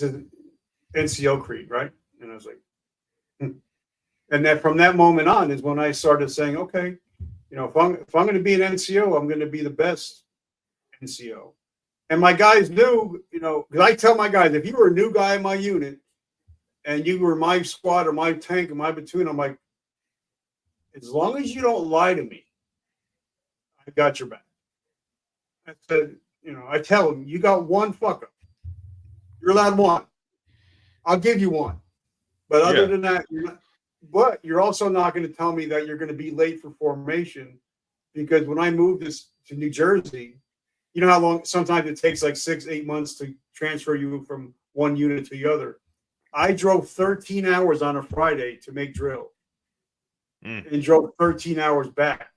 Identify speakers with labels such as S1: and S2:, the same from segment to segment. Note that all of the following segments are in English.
S1: is NCO creed, right? And I was like, hmm. And then from that moment on is when I started saying, okay, if I'm going to be an NCO, I'm going to be the best NCO. And my guys knew, because I tell my guys, if you were a new guy in my unit and you were my squad or my tank or my platoon, I'm like, as long as you don't lie to me, I got your back. I said, I tell them, you got one fuck up. You're allowed one. I'll give you one. But other than that, but you're also not going to tell me that you're going to be late for formation, because when I moved to New Jersey, you know how long sometimes it takes like 6-8 months to transfer you from one unit to the other. I drove 13 hours on a Friday to make drill and drove 13 hours back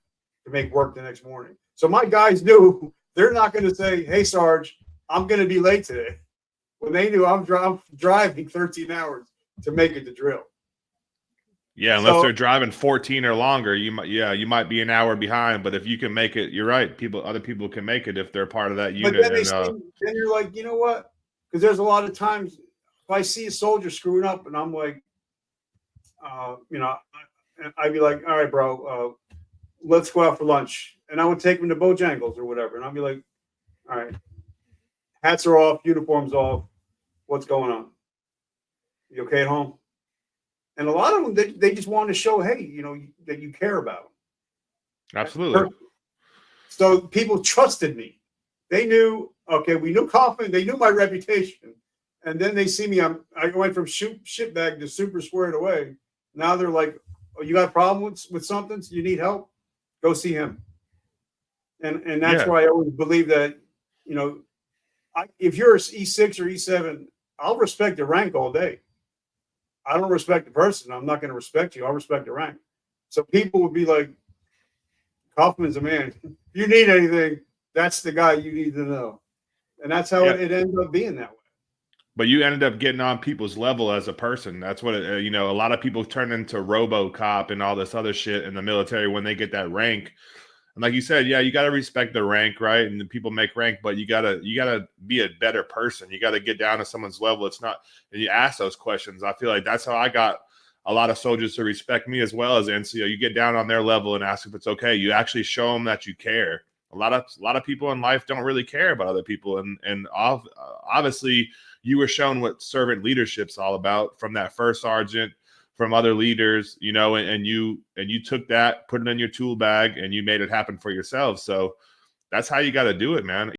S1: to make work the next morning. So my guys knew they're not going to say, hey, Sarge, I'm going to be late today. When they knew I'm driving 13 hours to make it to drill.
S2: Yeah, unless they're driving 14 or longer, you might be an hour behind. But if you can make it, you're right. Other people can make it if they're part of that unit.
S1: But then you're like, you know what? Because there's a lot of times if I see a soldier screwing up, and I'm like, I'd be like, all right, bro, let's go out for lunch, and I would take him to Bojangles or whatever, and I'd be like, all right, hats are off, uniforms off, what's going on? You okay at home? And a lot of them, they just want to show, hey, that you care about them.
S2: Absolutely.
S1: So people trusted me. They knew, okay, we knew Kaufman. They knew my reputation. And then they see me. I went from shitbag to super squared away. Now they're like, oh, you got a problem with something? So you need help? Go see him. And that's why I always believe that, if you're E6 or E7, I'll respect the rank all day. I don't respect the person. I'm not going to respect you. I'll respect the rank. So people would be like, Kaufman's a man. If you need anything, that's the guy you need to know. And that's how it ended up being that way.
S2: But you ended up getting on people's level as a person. That's what a lot of people turn into RoboCop and all this other shit in the military when they get that rank. And like you said, you got to respect the rank, right? And the people make rank, but you gotta be a better person. You got to get down to someone's level. It's not, and you ask those questions. I feel like that's how I got a lot of soldiers to respect me as well as NCO. You get down on their level and ask if it's okay. You actually show them that you care. A lot of people in life don't really care about other people, and obviously you were shown what servant leadership's all about from that first sergeant, from other leaders, and you took that, put it in your tool bag, and you made it happen for yourself. So that's how you got to do it, man.